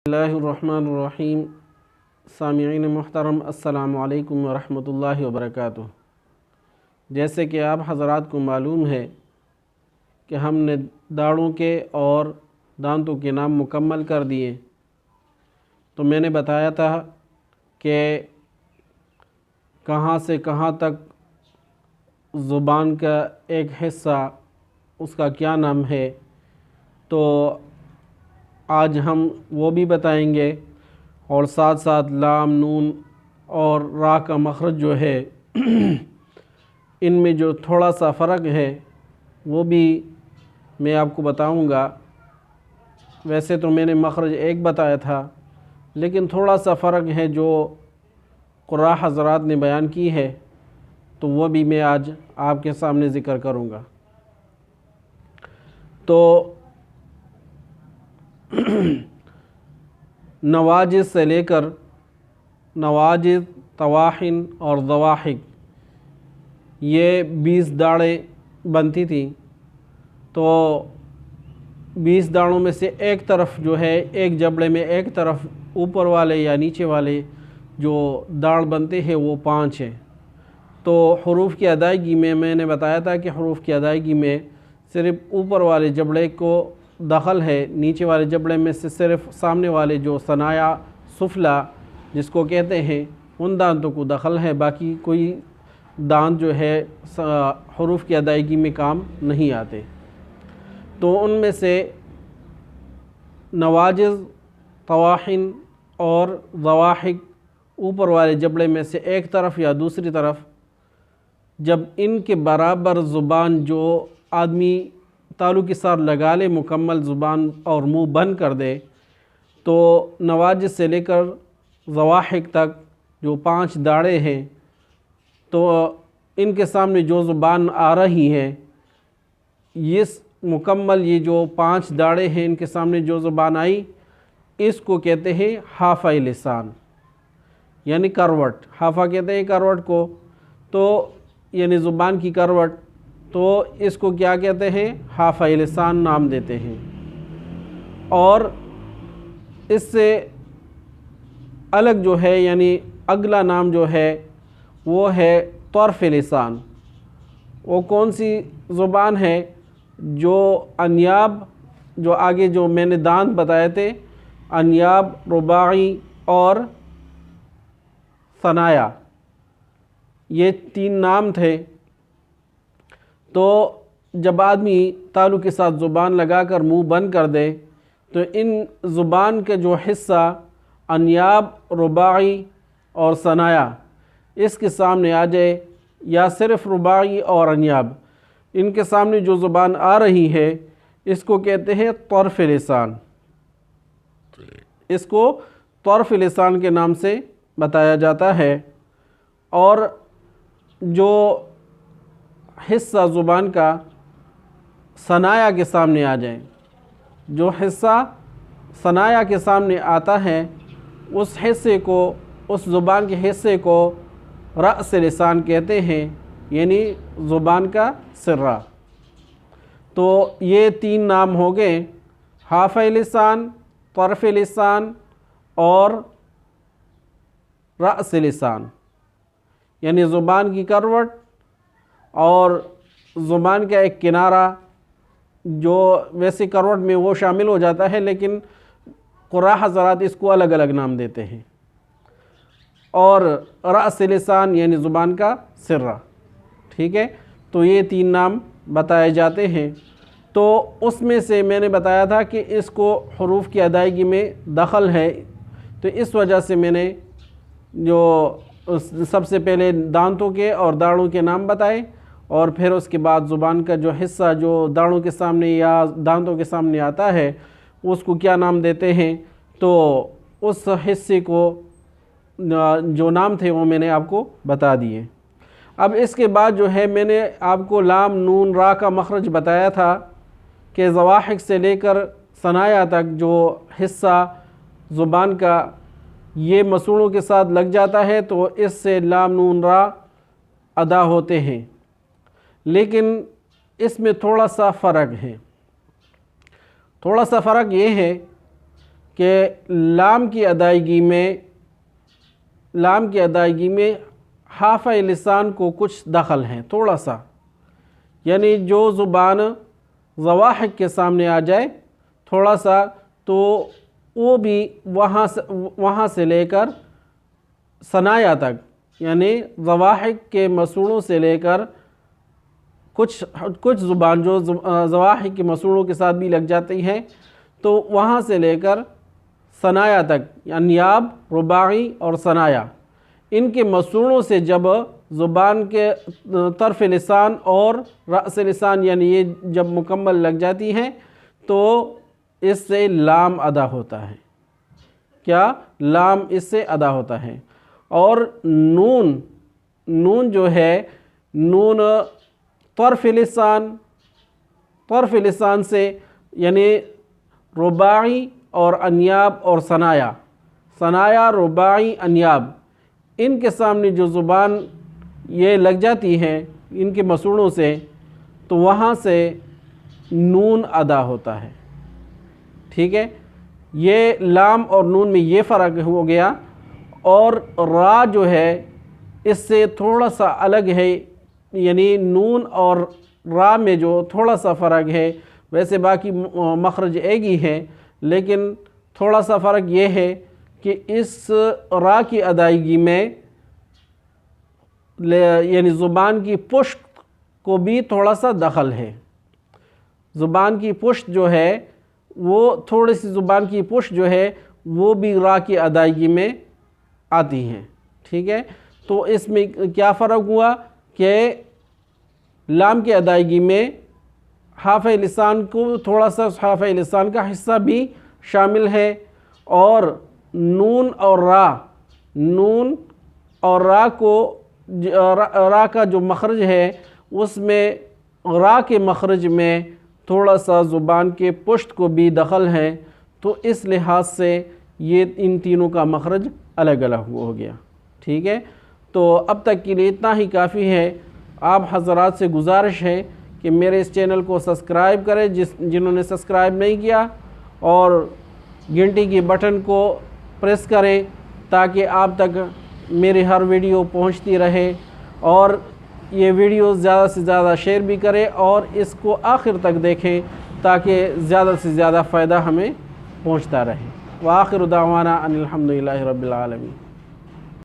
اللہ الرحمن الرحیم۔ سامعین محترم، السلام علیکم ورحمۃ اللہ وبرکاتہ۔ جیسے کہ آپ حضرات کو معلوم ہے کہ ہم نے داڑھوں کے اور دانتوں کے نام مکمل کر دیے، تو میں نے بتایا تھا کہ کہاں سے کہاں تک زبان کا ایک حصہ اس کا کیا نام ہے، تو آج ہم وہ بھی بتائیں گے، اور ساتھ ساتھ لام، نون اور را کا مخرج جو ہے ان میں جو تھوڑا سا فرق ہے وہ بھی میں آپ کو بتاؤں گا۔ ویسے تو میں نے مخرج ایک بتایا تھا، لیکن تھوڑا سا فرق ہے جو قراء حضرات نے بیان کی ہے، تو وہ بھی میں آج آپ کے سامنے ذکر کروں گا۔ تو نواجذ سے لے کر نواجذ، طواحن اور ضواحک، یہ 20 داڑھیں بنتی تھیں۔ تو 20 داڑھوں میں سے ایک طرف جو ہے، ایک جبڑے میں ایک طرف اوپر والے یا نیچے والے جو داڑھ بنتے ہیں وہ 5 ہیں۔ تو حروف کی ادائیگی میں نے بتایا تھا کہ حروف کی ادائیگی میں صرف اوپر والے جبڑے کو دخل ہے، نیچے والے جبڑے میں سے صرف سامنے والے جو ثنایا سفلا جس کو کہتے ہیں ان دانتوں کو دخل ہے، باقی کوئی دانت جو ہے حروف کی ادائیگی میں کام نہیں آتے۔ تو ان میں سے نواجذ، طواحن اور ضواحک اوپر والے جبڑے میں سے ایک طرف یا دوسری طرف جب ان کے برابر زبان جو آدمی تالو کے ساتھ لگا لے، مکمل زبان اور منہ بند کر دے، تو نواجذ سے لے کر ضواحک تک جو 5 داڑھیں ہیں، تو ان کے سامنے جو زبان آ رہی ہے، یہ مکمل یہ جو 5 داڑھیں ہیں ان کے سامنے جو زبان آئی، اس کو کہتے ہیں حافہ لسان، یعنی کروٹ۔ حافہ کہتے ہیں کروٹ کو، تو یعنی زبان کی کروٹ، تو اس کو کیا کہتے ہیں؟ حافہ لسان نام دیتے ہیں۔ اور اس سے الگ جو ہے، یعنی اگلا نام جو ہے وہ ہے طرف لسان۔ وہ کون سی زبان ہے؟ جو انیاب، جو آگے جو میں نے دانت بتائے تھے، انیاب، رباعی اور ثنایا، یہ 3 نام تھے۔ تو جب آدمی تالو کے ساتھ زبان لگا کر منہ بند کر دے، تو ان زبان کا جو حصہ انیاب، رباعی اور ثنایا اس کے سامنے آ جائے، یا صرف رباعی اور انیاب، ان کے سامنے جو زبان آ رہی ہے، اس کو کہتے ہیں طرف لسان۔ اس کو طرف لسان کے نام سے بتایا جاتا ہے۔ اور جو حصہ زبان کا ثنایا کے سامنے آ جائے، جو حصہ ثنایا کے سامنے آتا ہے، اس حصے کو، اس زبان کے حصے کو رأس لسان کہتے ہیں، یعنی زبان کا سرہ۔ تو یہ 3 نام ہو گئے، حافہ لسان، طرف لسان اور رأس لسان، یعنی زبان کی کروٹ اور زبان کا ایک کنارہ، جو ویسے کروٹ میں وہ شامل ہو جاتا ہے، لیکن قراء حضرات اس کو الگ الگ نام دیتے ہیں، اور رأس لسان یعنی زبان کا سرہ۔ ٹھیک ہے، تو یہ 3 نام بتائے جاتے ہیں۔ تو اس میں سے میں نے بتایا تھا کہ اس کو حروف کی ادائیگی میں دخل ہے، تو اس وجہ سے میں نے جو سب سے پہلے دانتوں کے اور داڑھوں کے نام بتائے، اور پھر اس کے بعد زبان کا جو حصہ جو داڑھوں کے سامنے یا دانتوں کے سامنے آتا ہے، اس کو کیا نام دیتے ہیں، تو اس حصے کو جو نام تھے وہ میں نے آپ کو بتا دیے۔ اب اس کے بعد جو ہے، میں نے آپ کو لام، نون، را کا مخرج بتایا تھا کہ ضواحک سے لے کر ثنایا تک جو حصہ زبان کا یہ مسوڑوں کے ساتھ لگ جاتا ہے، تو اس سے لام، نون، را ادا ہوتے ہیں۔ لیکن اس میں تھوڑا سا فرق ہے۔ تھوڑا سا فرق یہ ہے کہ لام کی ادائیگی میں حافہ لسان کو کچھ دخل ہیں تھوڑا سا، یعنی جو زبان ضواحک کے سامنے آ جائے تھوڑا سا، تو وہ بھی وہاں سے لے کر ثنایا تک، یعنی ضواحک کے مسوڑوں سے لے کر کچھ زبان جو ضواحک کے مسوڑوں کے ساتھ بھی لگ جاتی ہیں، تو وہاں سے لے کر ثنایا تک، انیاب، رباعی اور ثنایا، ان کے مسوڑوں سے جب زبان کے طرف لسان اور رأس لسان یعنی یہ جب مکمل لگ جاتی ہیں تو اس سے لام ادا ہوتا ہے۔ کیا؟ لام اس سے ادا ہوتا ہے۔ اور نون جو ہے، نون طرف لسان سے یعنی رباعی اور انیاب اور ثنایا، رباعی، انیاب، ان کے سامنے جو زبان یہ لگ جاتی ہے ان کے مسوڑوں سے، تو وہاں سے نون ادا ہوتا ہے۔ ٹھیک ہے، یہ لام اور نون میں یہ فرق ہو گیا۔ اور را جو ہے اس سے تھوڑا سا الگ ہے، یعنی نون اور را میں جو تھوڑا سا فرق ہے، ویسے باقی مخرج ایک ہی ہے، لیکن تھوڑا سا فرق یہ ہے کہ اس را کی ادائیگی میں یعنی زبان کی پشت کو بھی تھوڑا سا دخل ہے۔ زبان کی پشت جو ہے وہ تھوڑی سی زبان کی پشت جو ہے وہ بھی را کی ادائیگی میں آتی ہیں۔ ٹھیک ہے، تو اس میں کیا فرق ہوا کہ لام کی ادائیگی میں حافہ لسان کو تھوڑا سا حافہ لسان کا حصہ بھی شامل ہے، اور نون اور را کا جو مخرج ہے اس میں را کے مخرج میں تھوڑا سا زبان کے پشت کو بھی دخل ہے، تو اس لحاظ سے یہ ان تینوں کا مخرج الگ الگ ہو گیا۔ ٹھیک ہے، تو اب تک کے لیے اتنا ہی کافی ہے۔ آپ حضرات سے گزارش ہے کہ میرے اس چینل کو سبسکرائب کریں جنہوں نے سبسکرائب نہیں کیا، اور گھنٹی کی بٹن کو پریس کریں تاکہ آپ تک میری ہر ویڈیو پہنچتی رہے، اور یہ ویڈیو زیادہ سے زیادہ شیئر بھی کریں اور اس کو آخر تک دیکھیں تاکہ زیادہ سے زیادہ فائدہ ہمیں پہنچتا رہے۔ وآخر دعوانا ان الحمدللہ رب العالمین۔